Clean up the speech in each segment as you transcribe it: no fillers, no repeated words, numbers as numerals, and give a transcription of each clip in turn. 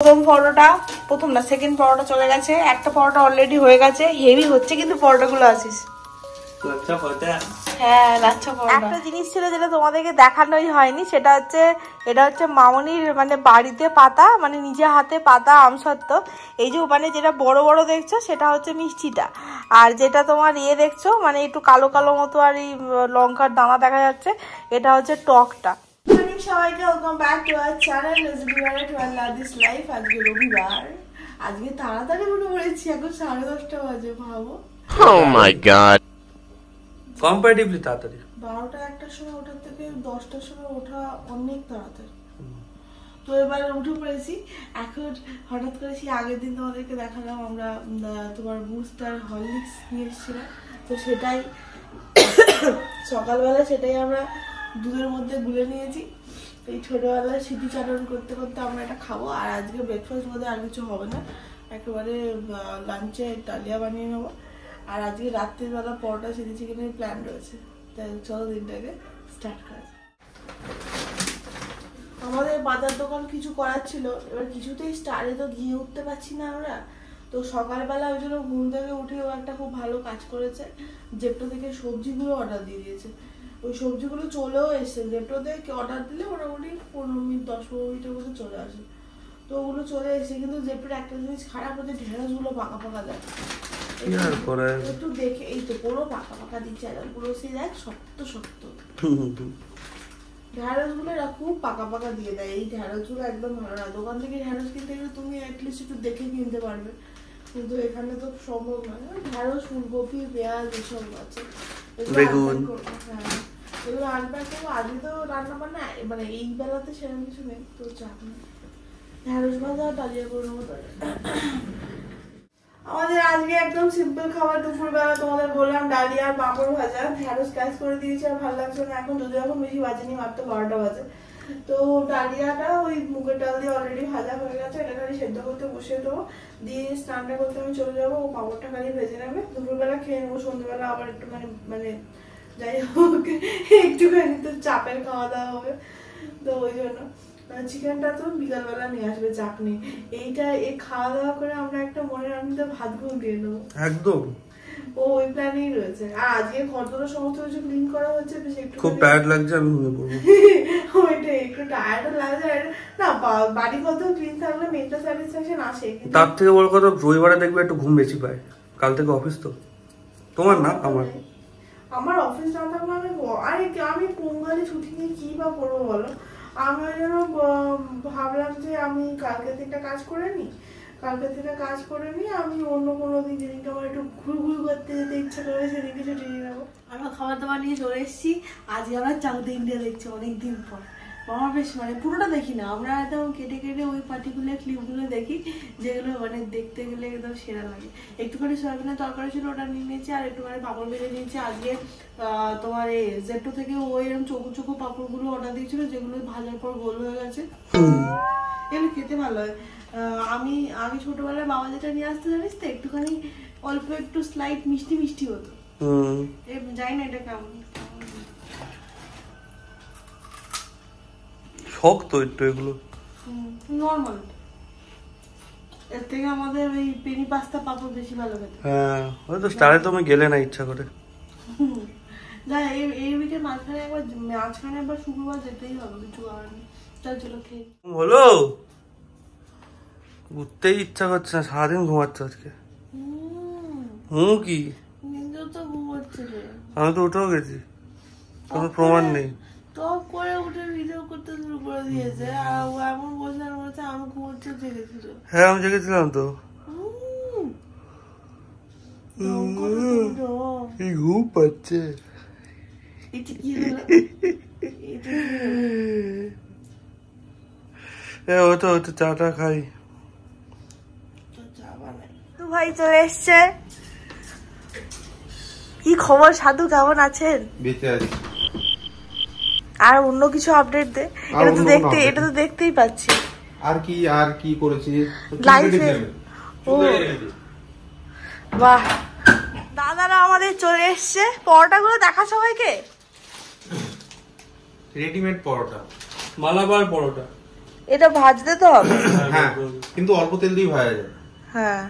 প্রথম পরোটা, প্রথম না সেকেন্ড পরোটা চলে গেছে, একটা পরোটা অলরেডি হয়ে গেছে। হেভি হচ্ছে কিন্তু পরোটাগুলো আছিস। হ্যাঁ লাচ্ছা পরোটা। একটা জিনিস ছিল যেটা তোমাদেরকে দেখানোই হয়নি, সেটা হচ্ছে এটা হচ্ছে মামনির মানে বাড়িতে পাতা, মানে নিজে হাতে পাতা আমসত্ত্ব। এই যে মানে যেটা বড় বড় দেখছো সেটা হচ্ছে মিষ্টিটা, আর যেটা তোমার দেখছো মানে একটু কালো কালো মতো আর এই লঙ্কার দানা দেখা যাচ্ছে, এটা হচ্ছে টকটা। সবাইকে welcome back to our channel রেজিবিয়ারে টুয়েলভ দিস লাইফ। আজকে রবিবার, আজকে তাড়াতাড়ি উঠে পড়েছি, এখন 10:30 বাজে। ভাবো oh my god কম্পারেটিভলি তাড়াতাড়ি 12টা 1টার সময় ওঠার থেকে 10টার সময় ওঠা অনেক তাড়াতাড়ি। তো এবার উঠে পড়েছি। এখন হঠাৎ করে সেই আগের দিন তোমাদেরকে দেখালাম আমরা তোমার বুস্টার হরলিক্স নিয়ে এসেছিলাম, তো সেটাই সকালবেলা সেটাই আমরা দুধের মধ্যে গুলে নিয়েছি। এই ছোটবেলায় স্মৃতিচারণ করতে করতে আমরা এটা খাবো। আর আজকে ব্রেকফাস্ট মধ্যে আর কিছু হবে না, একেবারে লাঞ্চে ডালিয়া বানিয়ে নেবো। আর আজকে রাত্রিবেলা পরোটা চিলি চিকেনের প্ল্যান রয়েছে। তাই চলো দিনটাকে স্টার্ট করা। আমাদের বাজার দোকান কিছু করার ছিল, এবার কিছুতেই স্টারে তো গিয়ে উঠতে পারছি না আমরা। তো সকালবেলা ওই জন্য ঘুম থেকে উঠেও একটা খুব ভালো কাজ করেছে, জেপ্টো থেকে সবজিগুলো অর্ডার দিয়ে দিয়েছে। ওই সবজিগুলো চলেও এসছে, জেপ্টোতে অর্ডার দিলে মোটামুটি 15 মিনিট 10-15 মিনিটের মধ্যে চলে আসে। তো ওগুলো চলে এসছে, কিন্তু জেপ্টোর একটা জিনিস খারাপ হচ্ছে, ঢেঁড়সগুলো পাকা পাকা দেয়। একটু দেখে, এই তো পুরো পাকা পাকা দিচ্ছে, পুরো সে দেখ শক্ত শক্ত ঢেঁড়স গুলো এরা খুব পাকা পাকা দিয়ে দেয়। এই ঢেঁড়স গুলো একদম ভালো না। দোকান থেকে ঢেঁড়স কিনতে গেলে তুমি অ্যাটলিস্ট একটু দেখে কিনতে পারবে, কিন্তু এখানে তো সম্ভব নয়। ঢেঁড়স, ফুলকপি, পেঁয়াজ এসব আছে, হ্যাঁ এগুলো আনপ্যাক করবো। আজকে তো রান্না বান্না মানে এই বেলাতে সেরকম কিছু নেই, তো চাপ নেই। ঢেঁড়স ভাজা ডালিয়া করে নেবো। আমাদের আজকে একদম সিম্পল খাবার দুপুরবেলা, তোমাদের বললাম ডালিয়া আর পাঁপড় ভাজা। ঢেঁড়স ক্যাশ করে দিয়েছি আর ভালো লাগছে না এখন, যদি এখন বেশি বাজেনি, মাত্র 12টা বাজে। তো ডালিয়াটা ওই মুগের ডাল দিয়ে অলরেডি ভাজা হয়ে গেছে, এটা খালি সেদ্ধ করতে বসিয়ে দেবো, দিয়ে স্নানটা করতে আমি চলে যাবো। ও পাঁপড়টা খালি ভেজে নেবে, দুপুরবেলা খেয়ে নেবো। সন্ধ্যেবেলা আবার একটু মানে যাই হোক একটুখানি তো চাপের খাওয়া দাওয়া হবে, তো ওই জন্য চিকেনটা তো বিকালবেলা নিয়ে আসবে চাটনি। এইটা এই খাওয়া দাওয়া করে আমরা একটা মনের আনন্দে ভাত ঘুম দিয়ে দেবো একদম। ও ওই প্ল্যানেই রয়েছে। আর আজকে ঘরদোর সমস্ত কিছু ক্লিন করা হচ্ছে, একটু খুব টায়ার্ড লাগছে, আমি ঘুমিয়ে পড়বো। ওইটাই একটু টায়ার্ড লাগছে না, বাড়ি কত ক্লিন থাকলে মেন্টাল স্যাটিসফ্যাকশন আসে। তার থেকে বড় কথা রবিবারে দেখবে একটু ঘুম বেশি পায়। কাল থেকে অফিস তো তোমার না আমার অফিস না থাকলে আমি পোঙ্গালি ছুটি নিয়ে কি বা করবো বলো। আমি ওই জন্য ভাবলাম যে আমি কালকে থেকে কাজ করে নিই, আমি অন্য কোনো দিন যেদিনকে আমার একটু ঘুরঘুর করতে যেতে ইচ্ছা করে সেদিনকে ছুটি নিয়ে নেবো। আমরা খাবার দাবার নিয়ে চলে এসেছি। আজকে আমরা সাউথ ইন্ডিয়া দেখছি অনেকদিন পর। আমার বেশ মানে পুরোটা দেখি না, আমরা একদম কেটে কেটে ওই পার্টিকুলার ক্লিপগুলো দেখি যেগুলো মানে দেখতে গেলে একদম সেরা লাগে। একটুখানি সয়াবিনের তরকারি ছিল, ওটা নিয়ে নিয়েছি, আর একটুখানি পাঁপড় ভেজে নিয়েছি। আজকে তোমার এই জেপ্টো থেকে ওই এরকম চোখো চোখো পাঁপড়গুলো অর্ডার দিয়েছিল, যেগুলো ভাজার পর গোল হয়ে গেছে। এগুলো খেতে ভালো হয়। আমি ছোটবেলায় বাবা যেটা নিয়ে আসতে জানিস তো, একটুখানি অল্প একটু স্লাইট মিষ্টি মিষ্টি হতো। জানি না এটা কেমন, শক্ত একটু, এগুলো নরমাল। এর থেকে আমাদের ওই পেনি পাস্তা পাপড় বেশি ভালো খেতে। হ্যাঁ ওই তো স্টারে তুমি গেলে না ইচ্ছা করে। যা এই উইকের মাঝখানে একবার শুক্রবার যেতেই হবে, কিছু করার নেই। চলো খেয়ে হলো। উঠতেই ইচ্ছা করছে না, সারাদিন ঘুমাচ্ছ আজকে। কি তো ঘুমাচ্ছে, আমি তো উঠেও গেছি, কোনো প্রমাণ নেই। টপ করে উঠে ভিডিও করতে শুরু করে দিয়েছে, আর ও এমন বসে আমি ঘুমোচ্ছে জেগেছিল। হ্যাঁ আমি জেগেছিলাম তো, ঘুম পাচ্ছে। এটা কি হলো? ওটা চাটা খাই। ভাই চলে এসছে। কি খবর সাধু, কেমন আছেন? বেঁচে আছি। আর অন্য কিছু আপডেট দে, এটা তো দেখতেই পাচ্ছি। আর কি করেছি লাইফে? ও বাহ, দাদারা আমাদের চলে এসছে। পরোটাগুলো দেখা সবাইকে। রেডিমেড পরোটা, মালাবার পরোটা। এটা ভাজতে তো হবে। হ্যাঁ কিন্তু অল্প তেল দিয়ে ভাজা যায়। হ্যাঁ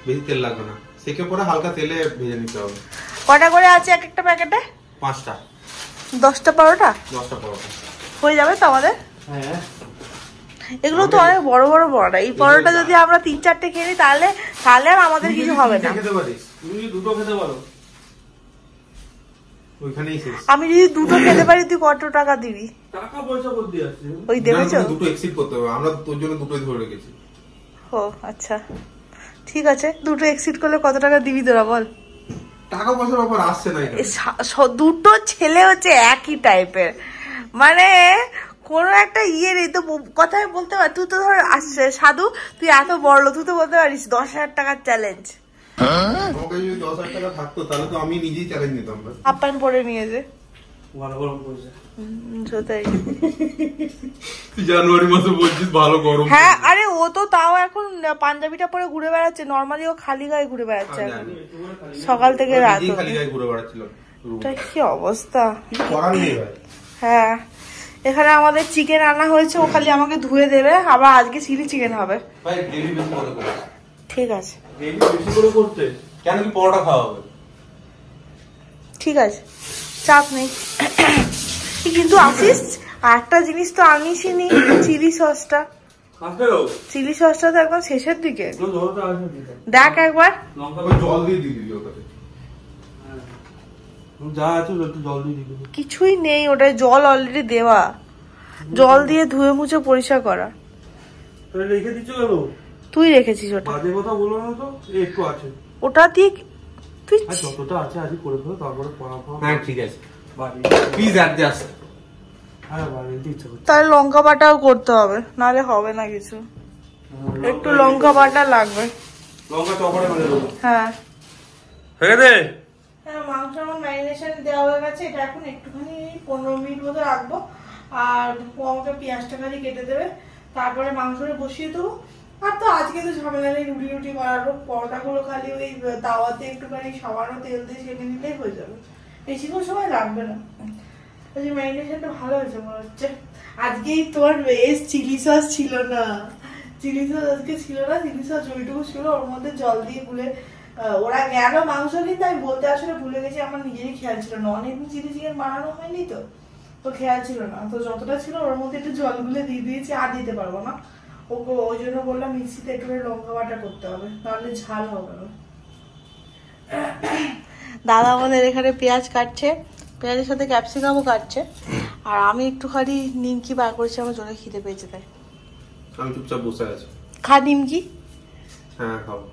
বেশি তেল লাগবে না, সেকে পরে হালকা তেলে ভেজে নিতে হবে। কটা করে আছে এক একটা প্যাকেটে? 5টা। 10টা পরোটা? 10টা পরোটা হয়ে যাবে তো আমাদের? হ্যাঁ। এগুলো তো অনেক বড় বড় পরোটা, এই পরোটা যদি আমরা 3-4টে খেয়ে নিই তাহলে আর আমাদের কিছু হবে না। খেতে পারিস, তুমি দুটো খেতে পারো, ওইখানেই শেষ। আমি যদি দুটো খেতে পারি তুই কত টাকা দিবি? টাকা পয়সা কত দিয়ে আসছে? ওই দেবেছো? দুটো এক্সিট করতে হবে, আমরা তোর জন্য দুটোই ধরে রেখেছি। ও আচ্ছা ঠিক আছে, দুটো এক্সিট করলে কত টাকা দিবি তোরা বল? টাকা পয়সার ব্যাপার আসছে না এখানে। দুটো ছেলে হচ্ছে একই টাইপের, মানে কোনো একটা ইয়ে নেই তো কথাই বলতে পার। তুই তো ধর আসছে সাধু, তুই এত বড় লোক, তুই তো বলতে পারিস 10,000 টাকার চ্যালেঞ্জ। আমাকে যদি 10,000 টাকা থাকতো তাহলে তো আমি নিজেই চ্যালেঞ্জ নিতাম। আপ্যান পরে নিয়েছে ভালো গরম পড়ছে। সত্যি জানুয়ারি মাসে বলছিস ভালো গরম। হ্যাঁ আরে ও তো তাও এখন পাঞ্জাবিটা পরে ঘুরে বেড়াচ্ছে, নর্মালি ও খালি গায়ে ঘুরে বেড়াচ্ছে এখন সকাল থেকে রাত অবধি। খালি গায়ে ঘুরে বেড়াচ্ছিল। কি অবস্থা, করার নেই ভাই। হ্যাঁ এখানে আমাদের চিকেন আনা হয়েছে, ও খালি আমাকে ধুয়ে দেবে, আবার আজকে চিলি চিকেন হবে। ভাই গ্রেভি বেশি করে করো। ঠিক আছে গ্রেভি বেশি করে করতে কেন কি পরোটা খাওয়া হবে? ঠিক আছে চাপ নেই। কিন্তু আসিস একটা জিনিস তো আনিসই নি, চিলি সসটা। চিলি সসটা তো একদম শেষের দিকে, দেখ একবার। জল দিয়ে দিবি ওটাতে, যা আছে একটু জল দিয়ে দিবি। কিছুই নেই ওটায়, জল অলরেডি দেওয়া, জল দিয়ে ধুয়ে মুছে পরিষ্কার করা। রেখে দিচ্ছ কেন? তুই রেখেছিস ওটা? বাজে কথা বলো না তো, একটু আছে ওটা দিয়ে তুই যতটা আছে আজই করে ফেলো, তারপরে পড়া। হ্যাঁ ঠিক আছে, প্লিজ অ্যাডজাস্ট। হ্যাঁ বাড়ি ইচ্ছা করছে। তাহলে লঙ্কা বাটাও করতে হবে, নাহলে হবে না কিছু। একটু লঙ্কা বাটা লাগবে। লঙ্কা চপড়ে মেরে দেবো। হ্যাঁ হয়ে গেছে। হ্যাঁ মাংস আমার ম্যারিনেশন দেওয়া হয়ে গেছে, এটা এখন একটুখানি 15 মিনিট মতো রাখবো। আর ও আমাকে পেঁয়াজটা খালি কেটে দেবে, তারপরে মাংসটা বসিয়ে দেবো। আর তো আজকে তো ঝামেলা নেই, রুটি রুটি করারও, পরোটাগুলো খালি ওই তাওয়াতে একটুখানি সামান্য তেল দিয়ে সেঁকে নিলেই হয়ে যাবে, বেশিক্ষণ সময় লাগবে না। ম্যারিনেশনটা ভালো হয়েছে মনে হচ্ছে। আজকেই তোর বেশ চিলি সস ছিল না, চিলি সস আজকে ছিল না, চিলি সস ওইটুকু ছিল, ওর মধ্যে জল দিয়ে গুলে ওরা গেল মাংস কিন্তু আমি বলতে আসলে ভুলে গেছি, আমার নিজেরই খেয়াল ছিল না, অনেকদিন চিলি চিকেন বানানো হয়নি তো খেয়াল ছিল না, তো যতটা ছিল ওর মধ্যে একটু জল গুলে দিয়ে দিয়েছি, আর দিতে পারবো না ওকে, ওই জন্য বললাম মিক্সিতে একটু লঙ্কা বাটা করতে হবে, তাহলে ঝাল হবে না। দাদা আমাদের এখানে পেঁয়াজ কাটছে, পেঁয়াজের সাথে ক্যাপসিকামও কাটছে, আর আমি একটুখানি নিমকি বার করেছি, আমার জন্য খিদে পেয়েছে তাই আমি চুপচাপ বসে আছি। খা নিমকি। হ্যাঁ খাবো।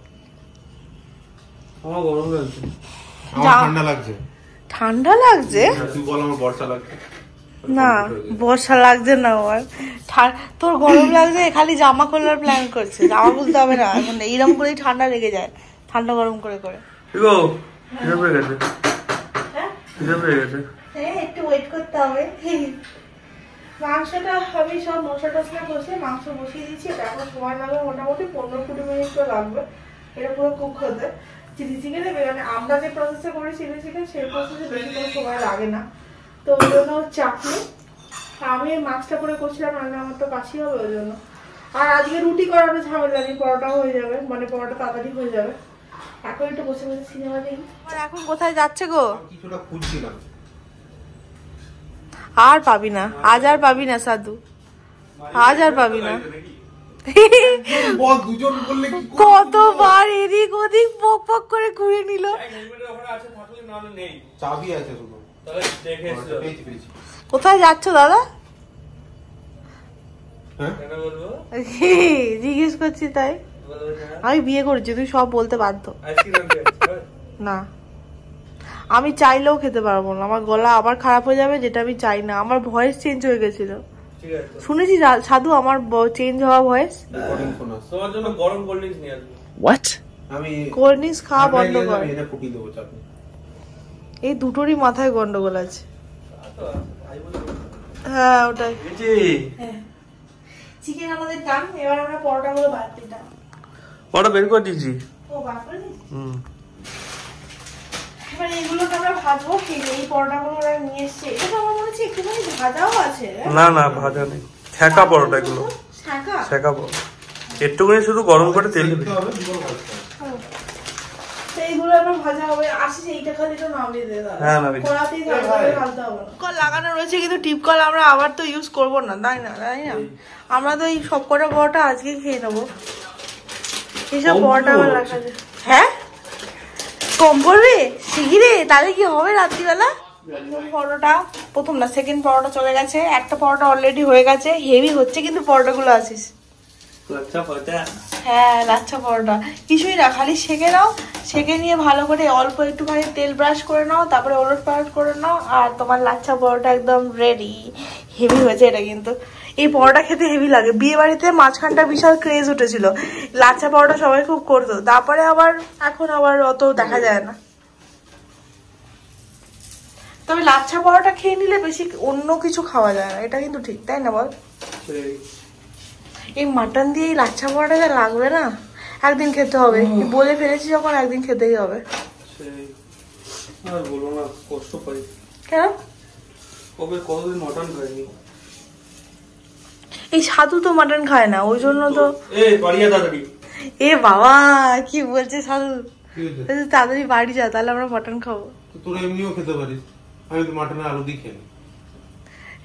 আমার গরম লাগছে, আমার ঠান্ডা লাগছে। ঠান্ডা লাগছে? তুই বল আমার বর্ষা লাগছে। না বর্ষা লাগছে না, আমার তোর গরম লাগছে, খালি জামা খোলার প্ল্যান করছে, জামা খুলতে হবে না এখন, এইরকম করেই ঠান্ডা লেগে যায়, ঠান্ডা গরম করে করে। একটু ওয়েট করতে হবে। মাংসটা আমি সব মশলা টসলা কষে মাংস বসিয়ে দিচ্ছি, এটা এখন সময় লাগবে মোটামুটি 15-20 মিনিট তো লাগবে এটা পুরো কুক হতে। চিলি চিকেনে মানে আমরা যে প্রসেসে করি চিলি চিকেন, সেই প্রসেসে বেশি কোনো সময় লাগে না, তো ওই জন্য চাটনি। আমি মাছটা করে করছিলাম, রান্না আমার তো কাশি হবে ওই জন্য। আর আজকে রুটি করাটা ঝামেলা নেই, পরোটাও হয়ে যাবে, মানে পরোটা তাড়াতাড়ি হয়ে যাবে। এখন একটু বসে বসে সিনেমা দেখি। এখন কোথায় যাচ্ছে গো? কিছুটা খুঁজছিলাম। আর পাবি না, আজ আর পাবি না সাধু, আজ আর পাবি না। কতবার এদিক ওদিক পক পক করে ঘুরে নিল। চাবি আছে শুধু। কোথায় যাচ্ছ দাদা? হ্যাঁ জিজ্ঞেস করছি তাই। আমি বিয়ে করেছি, তুই সব বলতে বাধ্য। না আমি চাইলেও খেতে পারবো না, আমার গলা আবার খারাপ হয়ে যাবে, যেটা আমি চাই না। আমার ভয়েস চেঞ্জ হয়ে গেছিল, শুনেছি সাধু আমার চেঞ্জ হওয়া ভয়েস। তোমার জন্য গরম কোল্ড ড্রিঙ্কস নিয়ে আসবো। হোয়াট? আমি কোল্ড ড্রিঙ্কস খাওয়া বন্ধ কর। এটা ফুটিয়ে দেবো চাটনি। এই দুটোরই মাথায় গন্ডগোল আছে। হ্যাঁ ওটাই। চিকেন আমাদের ডান, এবার আমরা পরোটাগুলো বাদ দিতাম। পরোটা বের করে দিয়েছি। ও বাদ করে দিয়েছি। এবার এগুলোকে আমরা ভাজবো, এই পরোটাগুলো ওরা নিয়ে এসছে, এটা তো আমার মনে হচ্ছে একটুখানি ভাজাও আছে। না না ভাজা নেই, ঠেকা পরোটা এগুলো। শেখাবো একটুখানি শুধু গরম করে তেল দিবি সেইগুলো আবার ভাজা হবে। আসিস এইটা খালি তো নামিয়ে দে দাদা। হ্যাঁ নামিয়ে কড়াতেই ঢালতে হবে না। কল লাগানো রয়েছে কিন্তু টিপ কল আমরা আবার তো ইউজ করব না, তাই না? আমরা তো এই সব কটা পরোটা আজকে খেয়ে নেবো। এইসব পরোটা আবার রাখা যায়। হ্যাঁ কম পড়বে শিগিরে, তাহলে কি হবে রাত্রিবেলা? পরোটা প্রথম না সেকেন্ড পরোটা চলে গেছে, একটা পরোটা অলরেডি হয়ে গেছে। হেভি হচ্ছে কিন্তু পরোটাগুলো আছিস। হ্যাঁ লাচ্ছা পরোটা কিছুই না, খালি সেঁকে নাও, সেঁকে নিয়ে ভালো করে অল্প একটুখানি তেল ব্রাশ করে নাও, তারপরে ওলট পালট করে নাও, আর তোমার লাচ্ছা পরোটা একদম রেডি। হেভি হয়েছে এটা কিন্তু। এই পরোটা খেতে হেভি লাগে। বিয়ে বাড়িতে মাঝখানটা বিশাল ক্রেজ উঠেছিল, লাচ্ছা পরোটা সবাই খুব করতো, তারপরে আবার এখন আবার অত দেখা যায় না। তবে লাচ্ছা পরোটা খেয়ে নিলে বেশি অন্য কিছু খাওয়া যায় না, এটা কিন্তু ঠিক, তাই না বল? এই মাটন দিয়ে এই লাচ্ছা পরোটা যা লাগবে না, একদিন খেতে হবে। বলে ফেলেছি যখন, একদিন খেতেই হবে। আর বলো না, কষ্ট পাই। কেন? কবে কতদিন মটন খাইনি। এই সাধু তো মাটন খায় না, ওই জন্য তো। এ বাবা কি বলছে সাধু, তাড়াতাড়ি বাড়ি যা, তাহলে আমরা মটন খাবো। তোরা এমনিও খেতে পারিস, আমি তো মাটনের আলু দিয়ে খেলি।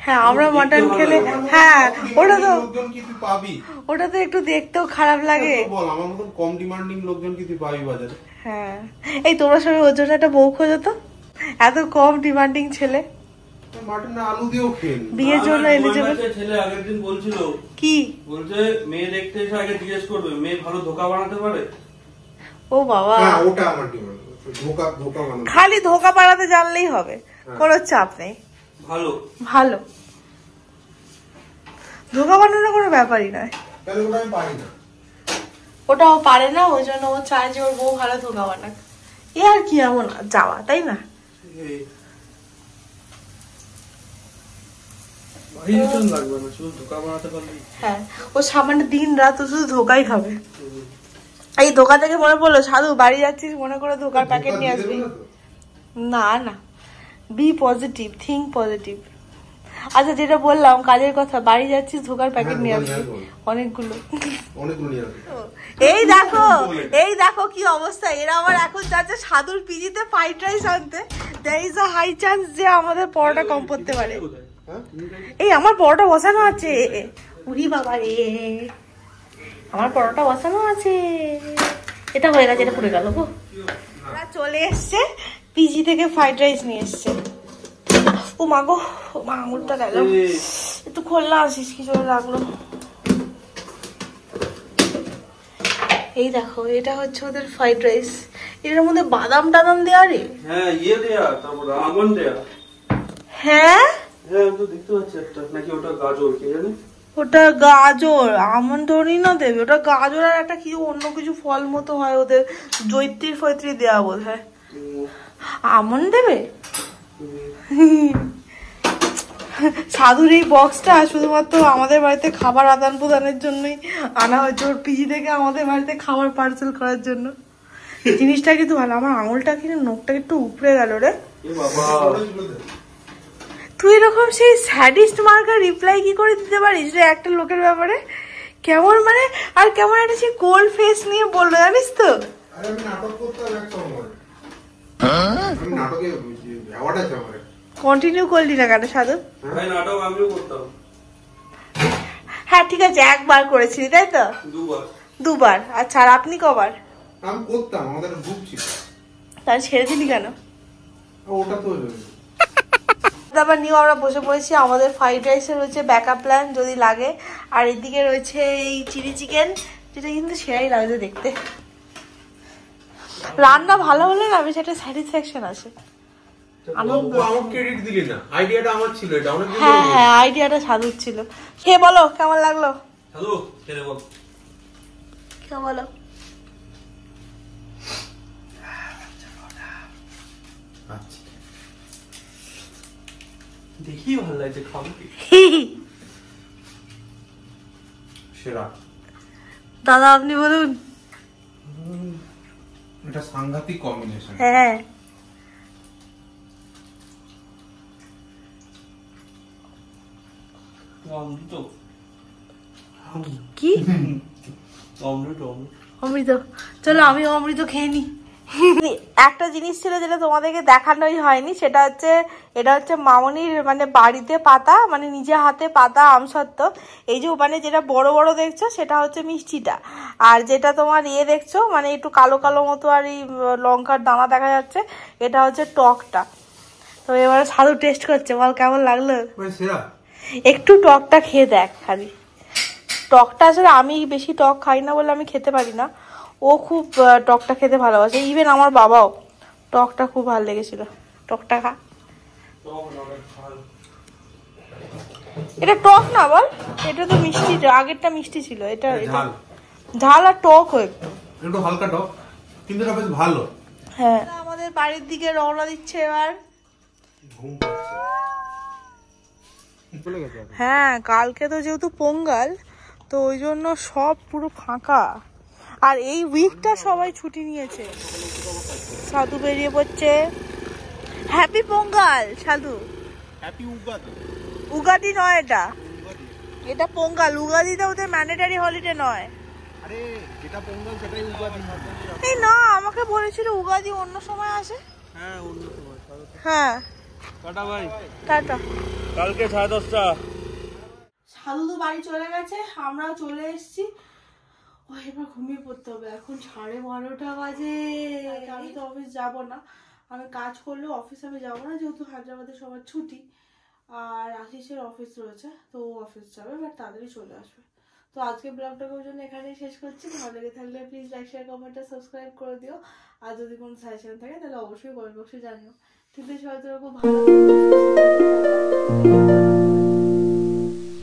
হ্যাঁ আমরা মটন খেলে, হ্যাঁ ওটা তো লোকজন কি তুই পাবি, ওটা তো একটু দেখতেও খারাপ লাগে। বল আমার মতন কম ডিমান্ডিং লোকজন কি তুই পাবি বাজারে? হ্যাঁ এই তোমরা সবাই ওর জন্য একটা বউ খোঁজো তো, এত কম ডিমান্ডিং ছেলে মাটনের আলু দিয়েও খেয়ে বিয়ের জন্য এলিজিবল। ছেলে আগের দিন বলছিল কি বলছে, মেয়ে দেখতে এসে আগে জিজ্ঞেস করবে মেয়ে ভালো ধোকা বানাতে পারে। ও বাবা, হ্যাঁ ওটা আমার ডিমান্ড, ধোকা বানাতে। খালি ধোকা বানাতে জানলেই হবে, কোনো চাপ নেই। ভালো ভালো ধোকা বানানো কোনো ব্যাপারই নয়। তাহলে ওটা আমি পারি না। ওটা ও পারে না, ওই জন্য ও চায় যে ওর বউ ভালো ধোকা বানাক। এ আর কি এমন যাওয়া, তাই না? হ্যাঁ ও সামান্য দিন রাত শুধু ধোকাই খাবে। এই ধোকা থেকে মনে পড়লো, সাধু বাড়ি যাচ্ছিস মনে করে ধোকার প্যাকেট নিয়ে আসবি। না না, বি পজিটিভ, থিঙ্ক পজিটিভ। আচ্ছা যেটা বললাম কাজের কথা, বাড়ি যাচ্ছিস ধোকার প্যাকেট নিয়ে আসবি অনেকগুলো। এই দেখো কি অবস্থা। এরা আবার এখন যাচ্ছে সাধুর পিজিতে ফ্রাইড রাইস আনতে। There is a high chance যে আমাদের পরোটা কম পড়তে পারে। এই আমার পরোটা বসানো আছে, উরি বাবা রে, আমার পরোটা বসানো আছে। এটা হয়ে গেছে, এটা পুড়ে গেল গো। ওরা চলে এসছে পিজি থেকে, ফ্রাইড রাইস নিয়ে এসছে। ও মা গো, মা আঙুলটা গেল, একটু খোল্লা আসিস কি জোরে লাগলো। এই দেখো এটা হচ্ছে ওদের ফ্রাইড রাইস। এটার মধ্যে বাদাম টাদাম দেওয়া রে? হ্যাঁ ইয়ে দেয়া, তারপর আমন্ড দেয়া। হ্যাঁ হ্যাঁ তো দেখতে পাচ্ছি একটা, নাকি ওটা গাজর কে জানে? ওটা গাজর, আমন্ড ধরেই না দেবে ওটা। গাজর আর একটা কি অন্য কিছু ফল মতো হয় ওদের, জৈত্রী ফৈত্রী দেওয়া বোধ হয়। আমন্ড দেবে? সাধুর এই বক্সটা শুধুমাত্র আমাদের বাড়িতে খাবার আদান প্রদানের জন্যই আনা হয়েছে, ওর পিজি থেকে আমাদের বাড়িতে খাবার পার্সেল করার জন্য। জিনিসটা কিন্তু ভালো। আমার আঙুলটা কিন্তু নখটা একটু উপড়ে গেল রে। তুই এরকম সেই স্যাডিস্ট মার্কার রিপ্লাই কি করে দিতে পারিস রে একটা লোকের ব্যাপারে? কেমন মানে, আর কেমন একটা সেই কোল্ড ফেস নিয়ে বললো জানিস তো। আমি নাটক করতাম এক সময়, আমি নাটকে অ্যাওয়ার্ড আছে আমার। কন্টিনিউ করলি না কেন সাধু? নাটক আমিও করতাম। হ্যাঁ ঠিক আছে, একবার করেছিলি তাই তো? দুবার। আচ্ছা আর আপনি কবার? আমি করতাম, আমাদের গ্রুপ ছিল। তাহলে ছেড়ে দিলি কেন? ওটা তো আবার নিউ আমরা বসে পড়েছি। আমাদের ফ্রাইড রাইসের রয়েছে ব্যাকআপ প্ল্যান যদি লাগে, আর এদিকে রয়েছে এই চিলি চিকেন, যেটা কিন্তু সেরাই লাগছে দেখতে। রান্না ভালো হলে না বেশ একটা স্যাটিসফ্যাকশন আছে। হ্যাঁ আইডিয়াটা সাধুর ছিল। খেয়ে বলো কেমন লাগলো। বলো দেখি ভালো লাগছে, খাবো কি সেরা। দাদা আপনি বলুন। এটা সাংঘাতিক কম্বিনেশন। হ্যাঁ কি অমৃত অমৃত? চলো আমি অমৃত খেয়ে নি। একটা জিনিস ছিল যেটা তোমাদেরকে দেখানোই হয়নি, সেটা হচ্ছে এটা হচ্ছে মামনির মানে বাড়িতে পাতা, মানে নিজে হাতে পাতা আমসত্ত্ব। এই যে মানে যেটা বড় বড় দেখছো সেটা হচ্ছে মিষ্টিটা, আর যেটা তোমার দেখছো মানে একটু কালো কালো মতো আর এই লঙ্কার দানা দেখা যাচ্ছে, এটা হচ্ছে টকটা। তো এবারে সাধু টেস্ট করছে, বল কেমন লাগলো। একটু টকটা খেয়ে দেখ খালি। টকটা আসলে আমি বেশি টক খাই না বলে আমি খেতে পারি না, ও খুব টকটা খেতে ভালোবাসে। ইভেন আমার বাবাও টকটা খুব ভালো লেগেছিল। টকটা খা। এটা টক না বল, এটা তো মিষ্টি, আগেরটা মিষ্টি ছিল, এটা ঝাল আর টক একটু হালকা টক, কিন্তু এটা বেশ ভালো। হ্যাঁ, আমাদের বাড়ির দিকে রওনা দিচ্ছে এবার। হ্যাঁ, কালকে তো যেহেতু পোঙ্গাল, তো ওই জন্য সব পুরো ফাঁকা, আর এই উইকটা সবাই ছুটি নিয়েছে। সাধু বেরিয়ে পড়ছে। হ্যাপি পোঙ্গাল সাধু। হ্যাপি উগাদি। উগাদি নয় এটা, এটা পোঙ্গাল। উগাদিতে ওদের ম্যান্ডেটারি হলিডে নয়। আরে যেটা পোঙ্গাল সেটাই উগাদি। এই না, আমাকে বলেছিল উগাদি অন্য সময় আসে। হ্যাঁ অন্য সময়। হ্যাঁ টাটা ভাই, টাটা। কালকে 10:30টা। সাধু তো বাড়ি চলে গেছে, আমরাও চলে এসেছি। ও এবার ঘুমিয়ে পড়তে হবে, এখন 12:30 বাজে। আমি তো অফিস যাব না, আমি কাজ করলেও অফিস আমি যাবো না, যেহেতু হায়দ্রাবাদে সবার ছুটি, আর আশিসের অফিস রয়েছে, তো ও অফিস যাবে, বাট তাড়াতাড়ি চলে আসবে। তো আজকে ব্লগটাকে ওই জন্য এখানেই শেষ করছি। ভালো লেগে থাকলে প্লিজ লাইক শেয়ার কমেন্ট আর সাবস্ক্রাইব করে দিও, আর যদি কোনো সাজেশন থাকে তাহলে অবশ্যই কমেন্ট বক্সে জানিও। কিন্তু সবাই তো খুব ভালো